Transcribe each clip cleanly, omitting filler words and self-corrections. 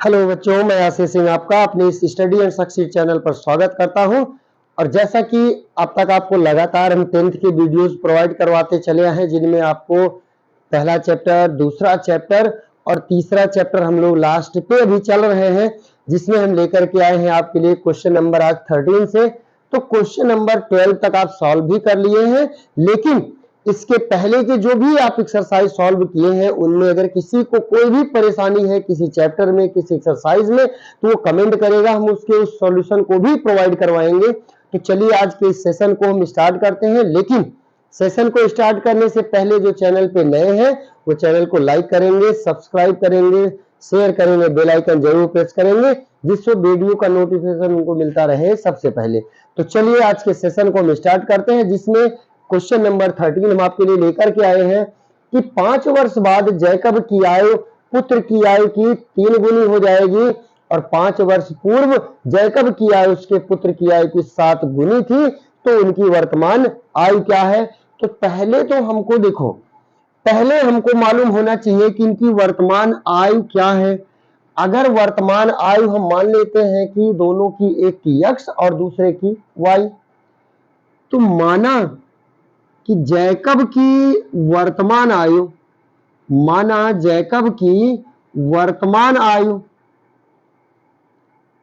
Hello बच्चों, मैं आशीष सिंह आपका अपने इस स्टडी एंड सक्सीड चैनल पर स्वागत करता हूं। और जैसा कि अब तक आपको लगातार हम 10th के वीडियोस प्रोवाइड करवाते चले हैं, जिनमें आपको पहला चैप्टर, दूसरा चैप्टर और तीसरा चैप्टर हम लोग लास्ट पे अभी चल रहे हैं, जिसमें हम लेकर के आए हैं आपके लिए क्वेश्चन नंबर आज 13 से। तो क्वेश्चन नंबर 12 तक आप सॉल्व भी कर लिए हैं, लेकिन इसके पहले के जो भी आप एक्सरसाइज सॉल्व किए हैं उनमें अगर किसी को कोई भी परेशानी है किसी चैप्टर में, किसी एक्सरसाइज में, तो वो कमेंट करेगा, हम उसके उस सॉल्यूशन को भी प्रोवाइड करवाएंगे। तो चलिए आज के इस सेशन को हम स्टार्ट करते हैं, लेकिन सेशन को स्टार्ट करने से पहले जो चैनल पे नए हैं वो चैनल को लाइक करेंगे, सब्सक्राइब करेंगे, शेयर करेंगे, बेल आइकन जरूर प्रेस करेंगे, जिससे वीडियो का नोटिफिकेशन उनको मिलता रहे सबसे पहले। तो चलिए आज के सेशन को हम स्टार्ट करते हैं, जिसमें क्वेश्चन नंबर 13 हम आपके लिए लेकर के आए हैं कि 5 वर्ष बाद जैकब की आयु पुत्र की आयु की 3 गुनी हो जाएगी और 5 वर्ष पूर्व जैकब की आयु उसके पुत्र की आयु की 7 गुनी थी, तो उनकी वर्तमान आयु क्या है। तो पहले तो हमको देखो, पहले हमको मालूम होना चाहिए कि इनकी वर्तमान आयु क्या है। अगर वर्तमान आयु हम मान लेते हैं कि दोनों की, एक की x और दूसरे की y, तो माना कि जैकब की वर्तमान आयु, माना जैकब की वर्तमान आयु,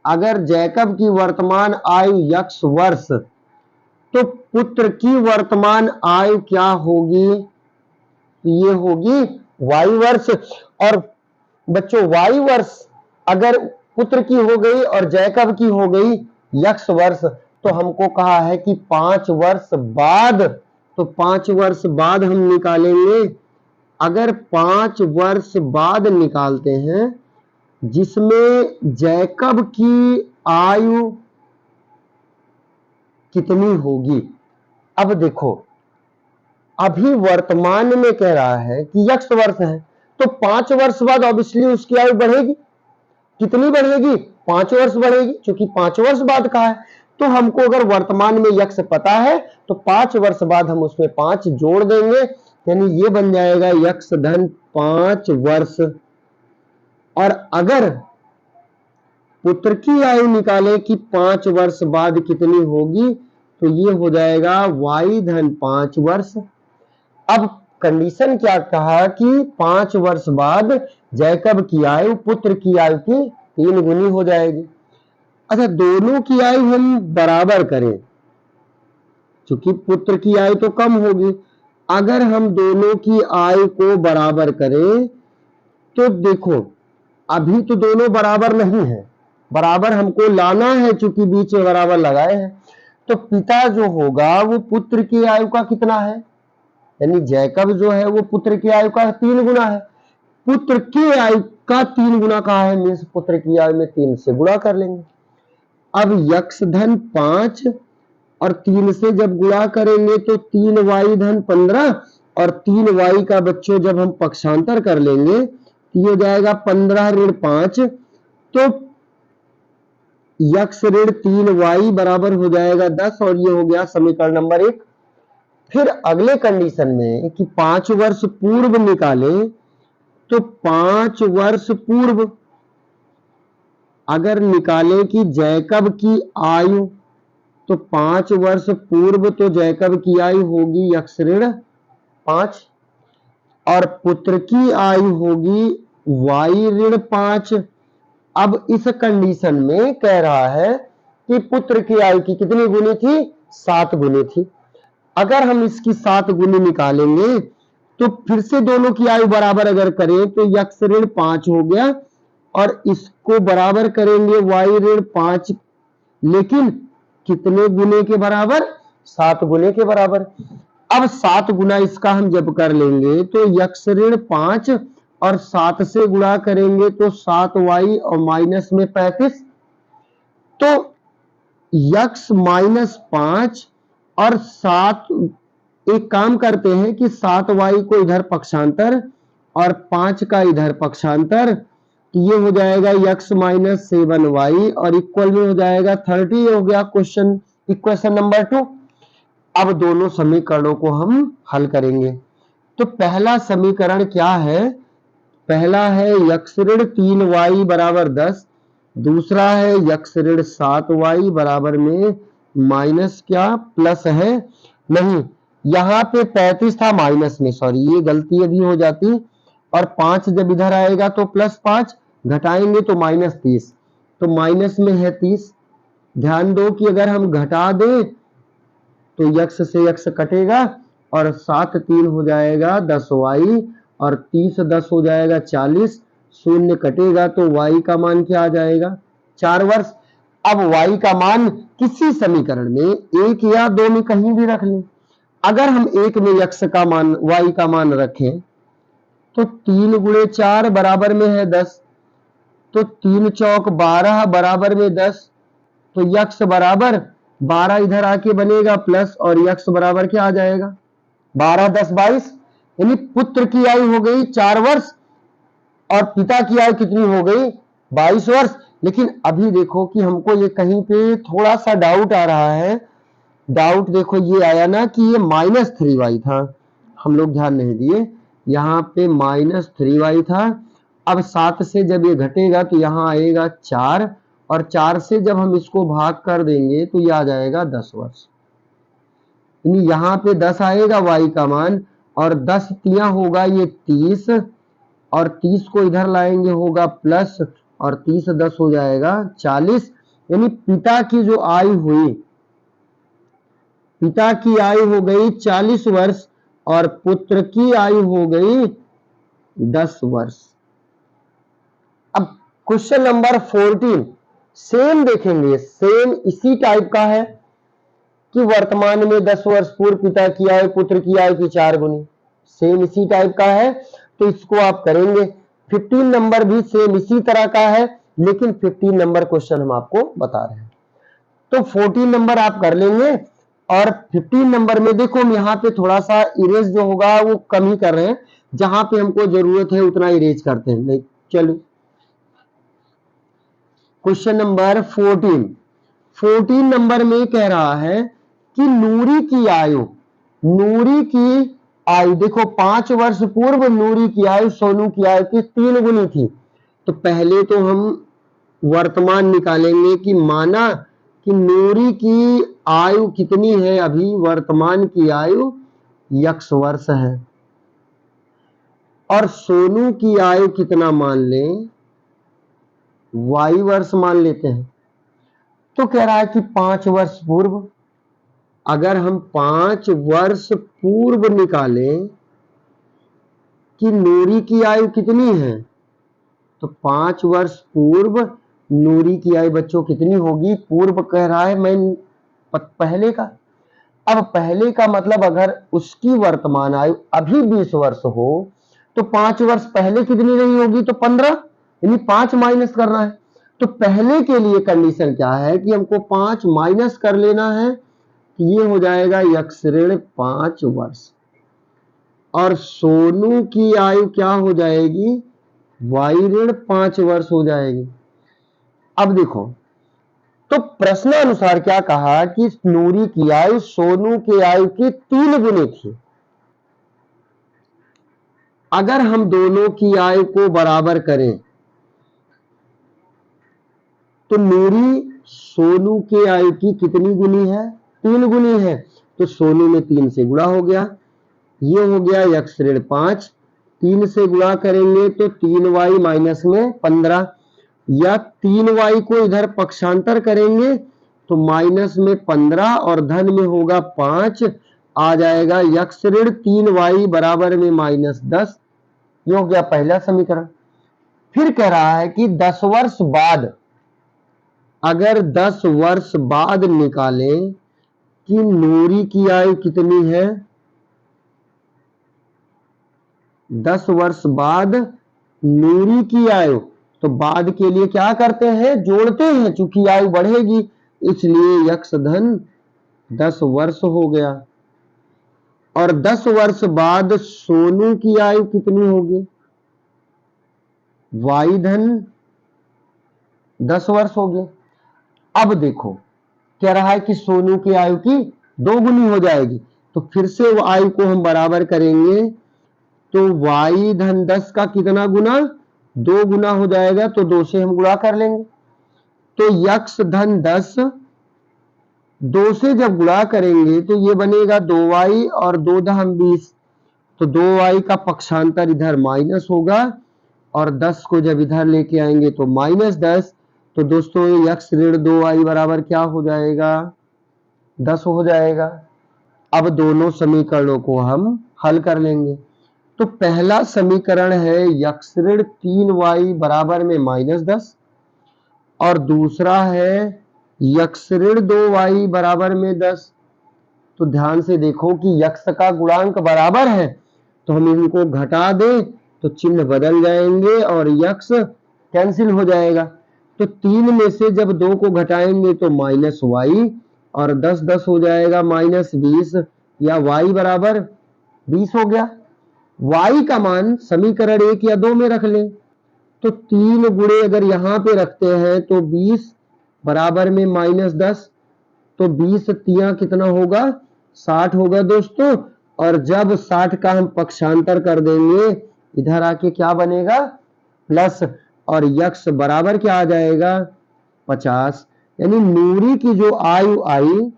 अगर जैकब की वर्तमान आयु x वर्ष, तो पुत्र की वर्तमान आयु क्या होगी, ये होगी y वर्ष। और बच्चों y वर्ष अगर पुत्र की हो गई और जैकब की हो गई x वर्ष, तो हमको कहा है कि 5 वर्ष बाद, तो 5 वर्ष बाद हम निकालेंगे। अगर 5 वर्ष बाद निकालते हैं जिसमें जैकब की आयु कितनी होगी। अब देखो, अभी वर्तमान में कह रहा है कि x वर्ष है, तो 5 वर्ष बाद ऑब्वियसली उसकी आयु बढ़ेगी। कितनी बढ़ेगी? 5 वर्ष बढ़ेगी, क्योंकि 5 वर्ष बाद कहा है। तो हमको अगर वर्तमान में x पता है तो 5 वर्ष बाद हम उसमें 5 जोड़ देंगे, यानी ये बन जाएगा x धन 5 वर्ष। और अगर पुत्र की आयु निकाले कि 5 वर्ष बाद कितनी होगी, तो ये हो जाएगा y धन 5 वर्ष। अब कंडीशन क्या कहा कि 5 वर्ष बाद जैकब की आयु पुत्र की आयु की 3 गुनी हो जाएगी। अच्छा, दोनों की आयु हम बराबर करें, क्योंकि पुत्र की आयु तो कम होगी। अगर हम दोनों की आयु को बराबर करें तो देखो, अभी तो दोनों बराबर नहीं है, बराबर हमको लाना है, चूंकि बीच में बराबर लगाए हैं। तो पिता जो होगा वो पुत्र की आयु का कितना है, यानी जैकब जो है वो पुत्र की आयु का 3 गुना है। पुत्र की आयु का 3 गुना कहा है, मीन्स पुत्र की आयु में 3 से गुणा कर लेंगे। अब x धन 5 और 3 से जब गुणा करेंगे तो 3y धन 15, और 3y का बच्चों जब हम पक्षांतर कर लेंगे तो ये हो जाएगा 15 ऋण 5, तो x ऋण 3y बराबर हो जाएगा 10, और ये हो गया समीकरण नंबर 1। फिर अगले कंडीशन में कि 5 वर्ष पूर्व निकाले, तो 5 वर्ष पूर्व अगर निकाले कि जैकब की आयु, तो 5 वर्ष पूर्व तो जैकब की आयु होगी x ऋण 5, और पुत्र की आयु होगी y ऋण 5। अब इस कंडीशन में कह रहा है कि पुत्र की आयु की कितनी गुनी थी, 7 गुनी थी। अगर हम इसकी 7 गुनी निकालेंगे तो फिर से दोनों की आयु बराबर अगर करें तो x ऋण 5 हो गया, और इसको बराबर करेंगे y ऋण 5, लेकिन कितने गुने के बराबर, 7 गुने के बराबर। अब 7 गुना इसका हम जब कर लेंगे तो x ऋण 5 और 7 से गुणा करेंगे तो 7y और माइनस में 35, तो x माइनस 5 और 7, एक काम करते हैं कि 7y को इधर पक्षांतर और 5 का इधर पक्षांतर, ये हो जाएगा x माइनस 7y और इक्वल में हो जाएगा 30। ये हो गया इक्वेशन नंबर 2। अब दोनों समीकरणों को हम हल करेंगे। तो पहला समीकरण क्या है, पहला है यक्स ऋण 3y बराबर 10, दूसरा है यक्स ऋण 7y बराबर में माइनस क्या प्लस है, नहीं यहाँ पे 35 था माइनस में, सॉरी ये गलती अभी हो जाती, और 5 जब इधर आएगा तो +5, घटाएंगे तो -30, तो माइनस में है 30। ध्यान दो कि अगर हम घटा दें तो यक्स से यक्स कटेगा और 7 3 हो जाएगा 10y और 30 10 हो जाएगा 40, शून्य कटेगा तो y का मान क्या आ जाएगा 4 वर्ष। अब y का मान किसी समीकरण में एक या दो में कहीं भी रख लें। अगर हम एक में x का मान y का मान रखें तो 3 गुणे 4 बराबर में है 10, तो 3 चौक 12 बराबर में 10, तो यक्स बराबर 12 इधर आके बनेगा प्लस और यक्स बराबर क्या आ जाएगा 12 10 22, यानी पुत्र की आयु हो गई 4 वर्ष और पिता की आयु कितनी हो गई 22 वर्ष। लेकिन अभी देखो कि हमको ये कहीं पे थोड़ा सा डाउट आ रहा है। डाउट देखो ये आया ना कि ये -3y था, हम लोग ध्यान नहीं दिए, यहाँ पे -3y था। अब 7 से जब ये घटेगा तो यहाँ आएगा 4 और 4 से जब हम इसको भाग कर देंगे तो ये आ जाएगा 10 वर्ष। यानी यहाँ पे 10 आएगा y का मान और 10 तिया होगा ये 30 और 30 को इधर लाएंगे होगा प्लस और 30 10 हो जाएगा 40। यानी पिता की जो आयु हुई, पिता की आयु हो गई 40 वर्ष और पुत्र की आयु हो गई 10 वर्ष। अब क्वेश्चन नंबर 14 सेम देखेंगे, सेम इसी टाइप का है कि वर्तमान में 10 वर्ष पूर्व पिता की आयु पुत्र की आयु की 4 गुनी, सेम इसी टाइप का है तो इसको आप करेंगे। 15 नंबर भी सेम इसी तरह का है, लेकिन 15 नंबर क्वेश्चन हम आपको बता रहे हैं। तो 14 नंबर आप कर लेंगे और 15 नंबर में देखो हम यहाँ पे थोड़ा सा इरेज जो होगा वो कम ही कर रहे हैं, जहां पे हमको जरूरत है उतना इरेज करते हैं। नहीं चलो क्वेश्चन नंबर 14 नंबर में कह रहा है कि नूरी की आयु, नूरी की आयु देखो 5 वर्ष पूर्व नूरी की आयु सोनू की आयु की 3 गुनी थी। तो पहले तो हम वर्तमान निकालेंगे कि माना कि नूरी की आयु कितनी है, अभी वर्तमान की आयु x वर्ष है और सोनू की आयु कितना मान लें y वर्ष मान लेते हैं। तो कह रहा है कि 5 वर्ष पूर्व, अगर हम 5 वर्ष पूर्व निकालें कि नूरी की आयु कितनी है, तो 5 वर्ष पूर्व नूरी की आयु बच्चों कितनी होगी, पूर्व कह रहा है मैं पहले का। अब पहले का मतलब अगर उसकी वर्तमान आयु अभी 20 वर्ष हो तो 5 वर्ष पहले कितनी रही होगी, तो 15, यानी 5 माइनस करना है। तो पहले के लिए कंडीशन क्या है कि हमको 5 माइनस कर लेना है, ये हो जाएगा यक्स ऋण 5 वर्ष और सोनू की आयु क्या हो जाएगी y ऋण 5 वर्ष हो जाएगी। अब देखो तो प्रश्न अनुसार क्या कहा कि नूरी की आयु सोनू की आयु की 3 गुनी थी। अगर हम दोनों की आयु को बराबर करें तो नूरी सोनू के आयु की कितनी गुनी है, 3 गुनी है, तो सोनू में 3 से गुणा हो गया, ये हो गया यक्स ऋण 5, 3 से गुणा करेंगे तो 3y माइनस में 15, या 3y को इधर पक्षांतर करेंगे तो माइनस में 15 और धन में होगा 5, आ जाएगा यक्स ऋण 3y बराबर में -10। ये हो गया पहला समीकरण। फिर कह रहा है कि 10 वर्ष बाद, अगर 10 वर्ष बाद निकालें कि नूरी की आयु कितनी है, 10 वर्ष बाद नूरी की आयु, तो बाद के लिए क्या करते हैं जोड़ते हैं, चूंकि आयु बढ़ेगी इसलिए यक्स धन 10 वर्ष हो गया। और 10 वर्ष बाद सोनू की आयु कितनी होगी, y धन 10 वर्ष हो गए। अब देखो कह रहा है कि सोनू की आयु की 2 गुनी हो जाएगी, तो फिर से वो आयु को हम बराबर करेंगे तो y धन 10 का कितना गुना, 2 गुना हो जाएगा, तो 2 से हम गुणा कर लेंगे। तो x धन 10 2 से जब गुणा करेंगे तो ये बनेगा 2y और 2 दहम 20, तो 2y का पक्षांतर इधर माइनस होगा और 10 को जब इधर लेके आएंगे तो -10। तो दोस्तों x ऋण 2y बराबर क्या हो जाएगा, 10 हो जाएगा। अब दोनों समीकरणों को हम हल कर लेंगे। तो पहला समीकरण है x ऋण 3y बराबर में -10 और दूसरा है x ऋण 2y बराबर में 10। तो ध्यान से देखो कि x का गुणांक बराबर है, तो हम इनको घटा दें तो चिन्ह बदल जाएंगे और x कैंसिल हो जाएगा। तो 3 में से जब 2 को घटाएंगे तो -y और 10 10 हो जाएगा -20, या y बराबर 20 हो गया। y का मान समीकरण 1 या 2 में रख लें, तो 3 गुणे अगर यहाँ पे रखते हैं तो 20 बराबर में -10, तो 20 तिया कितना होगा, 60 होगा दोस्तों। और जब 60 का हम पक्षांतर कर देंगे इधर आके क्या बनेगा, प्लस, और x बराबर क्या आ जाएगा, 50। यानी नूरी की जो आयु आई,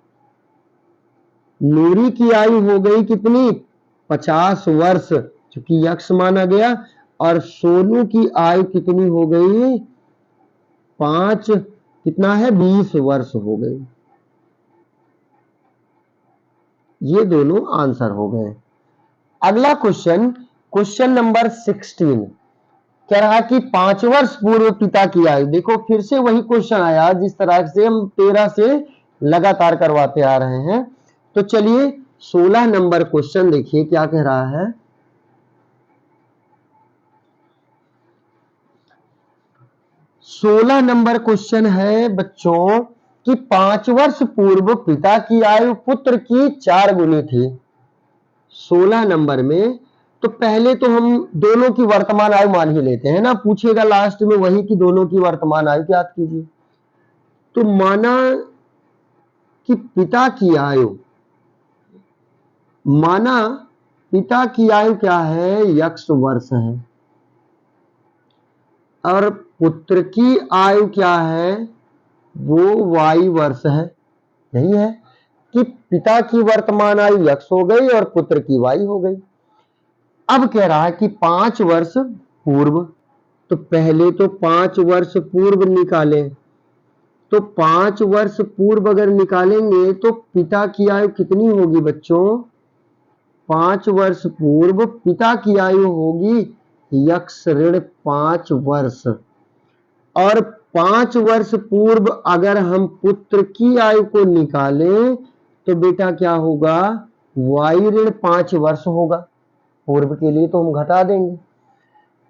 नूरी की आयु हो गई कितनी, 50 वर्ष, क्योंकि x माना गया, और सोनू की आयु कितनी हो गई, 5 कितना है, 20 वर्ष हो गई। ये दोनों आंसर हो गए। अगला क्वेश्चन, क्वेश्चन नंबर 16 कह रहा कि 5 वर्ष पूर्व पिता की आयु। देखो फिर से वही क्वेश्चन आया जिस तरह से हम 13 से लगातार करवाते आ रहे हैं। तो चलिए 16 नंबर क्वेश्चन देखिए क्या कह रहा है। 16 नंबर क्वेश्चन है बच्चों कि 5 वर्ष पूर्व पिता की आयु पुत्र की 4 गुनी थी। 16 नंबर में तो पहले तो हम दोनों की वर्तमान आयु मान ही लेते हैं ना, पूछेगा लास्ट में वही कि दोनों की वर्तमान आयु ज्ञात कीजिए। तो माना कि पिता की आयु, माना पिता की आयु क्या है, x वर्ष है, और पुत्र की आयु क्या है, वो y वर्ष है। यही है कि पिता की वर्तमान आयु x हो गई और पुत्र की y हो गई। अब कह रहा है कि 5 वर्ष पूर्व, तो पहले तो 5 वर्ष पूर्व निकालें। तो 5 वर्ष पूर्व अगर निकालेंगे तो पिता की आयु कितनी होगी बच्चों, 5 वर्ष पूर्व पिता की आयु होगी x ऋण 5 वर्ष, और 5 वर्ष पूर्व अगर हम पुत्र की आयु को निकालें तो बेटा क्या होगा, y ऋण 5 वर्ष होगा। पूर्व के लिए तो हम घटा देंगे।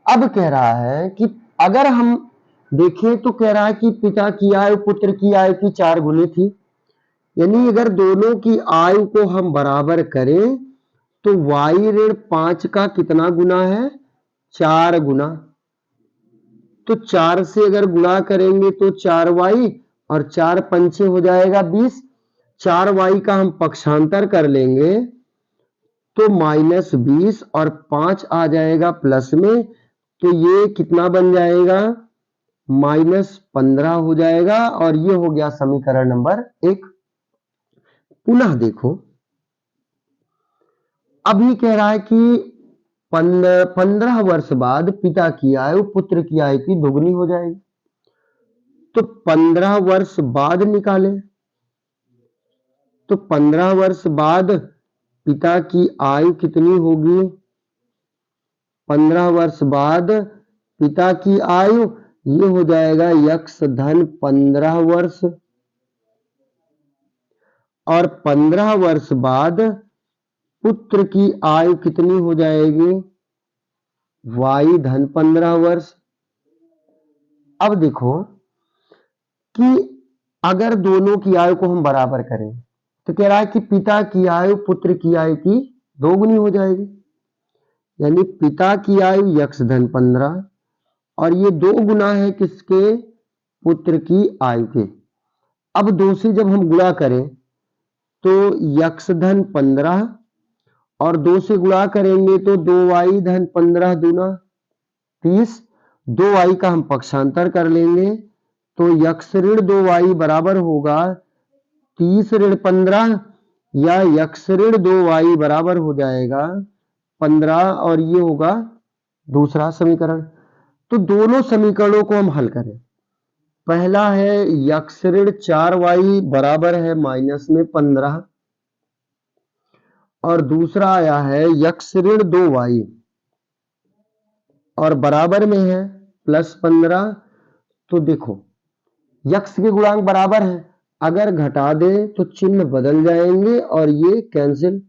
अब कह रहा है कि अगर हम देखें तो कह रहा है कि पिता की आयु पुत्र की आयु की 4 गुनी थी, यानी अगर दोनों की आयु को हम बराबर करें तो y ऋण 5 का कितना गुना है, 4 गुना। तो 4 से अगर गुणा करेंगे तो 4y और 4 पंचे हो जाएगा 20, 4y का हम पक्षांतर कर लेंगे तो -20 और 5 आ जाएगा प्लस में, तो ये कितना बन जाएगा, -15 हो जाएगा। और ये हो गया समीकरण नंबर 1। पुनः देखो अभी कह रहा है कि 15 वर्ष बाद पिता की आयु पुत्र की आयु की दोगुनी हो जाएगी। तो 15 वर्ष बाद निकालें, तो 15 वर्ष बाद पिता की आयु कितनी होगी, 15 वर्ष बाद पिता की आयु ये हो जाएगा x धन 15 वर्ष, और 15 वर्ष बाद पुत्र की आयु कितनी हो जाएगी, y धन 15 वर्ष। अब देखो कि अगर दोनों की आयु को हम बराबर करें तो कह रहा है कि पिता की आयु पुत्र की आयु की 2 गुनी हो जाएगी, यानी पिता की आयु x धन 15 और ये 2 गुना है किसके, पुत्र की आयु के। अब 2 से जब हम गुणा करें तो x धन 15 और 2 से गुणा करेंगे तो 2y धन 15 दूना 30। 2y का हम पक्षांतर कर लेंगे तो यक्ष ऋण 2y बराबर होगा 30 ऋण 15 या यक्ष ऋण 2y बराबर हो जाएगा 15 और ये होगा दूसरा समीकरण। तो दोनों समीकरणों को हम हल करें। पहला है यक्ष ऋण 4y बराबर है माइनस में 15 और दूसरा आया है यक्ष ऋण 2y और बराबर में है प्लस 15। तो देखो यक्ष के गुणांक बराबर है, अगर घटा दे तो चिन्ह बदल जाएंगे और ये कैंसिल।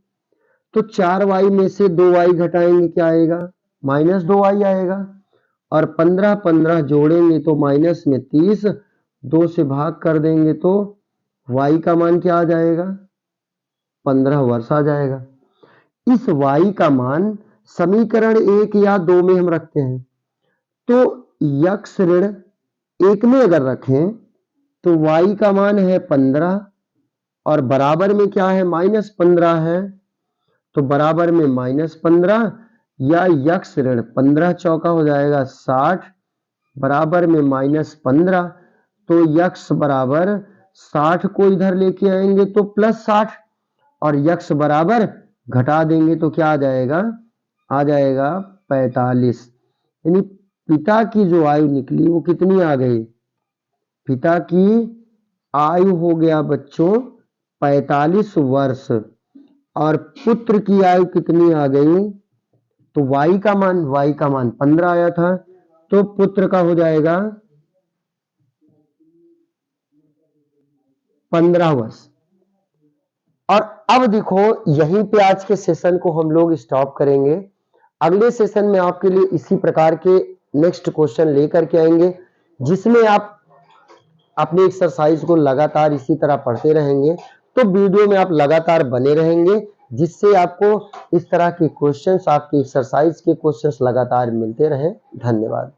तो 4y में से 2y घटाएंगे क्या आएगा, माइनस 2y आएगा और 15 15 जोड़ेंगे तो माइनस में 30, 2 से भाग कर देंगे तो y का मान क्या आ जाएगा, 15 वर्ष आ जाएगा। इस y का मान समीकरण 1 या 2 में हम रखते हैं। तो यक्ष ऋण 1 में अगर रखें तो y का मान है 15 और बराबर में क्या है, माइनस 15 है, तो बराबर में माइनस 15 या यक्ष ऋण 15 चौका हो जाएगा 60 बराबर में माइनस 15। तो यक्ष बराबर 60 को इधर लेके आएंगे तो प्लस 60 और यक्ष बराबर घटा देंगे तो क्या आ जाएगा, आ जाएगा 45। यानी पिता की जो आयु निकली वो कितनी आ गई, पिता की आयु हो गया बच्चों 45 वर्ष और पुत्र की आयु कितनी आ गई, तो y का मान 15 आया था तो पुत्र का हो जाएगा 15 वर्ष। और अब देखो यहीं पे आज के सेशन को हम लोग स्टॉप करेंगे। अगले सेशन में आपके लिए इसी प्रकार के नेक्स्ट क्वेश्चन लेकर के आएंगे जिसमें आप अपनी एक्सरसाइज को लगातार इसी तरह पढ़ते रहेंगे। तो वीडियो में आप लगातार बने रहेंगे जिससे आपको इस तरह के क्वेश्चंस, आपकी एक्सरसाइज के क्वेश्चंस लगातार मिलते रहें। धन्यवाद।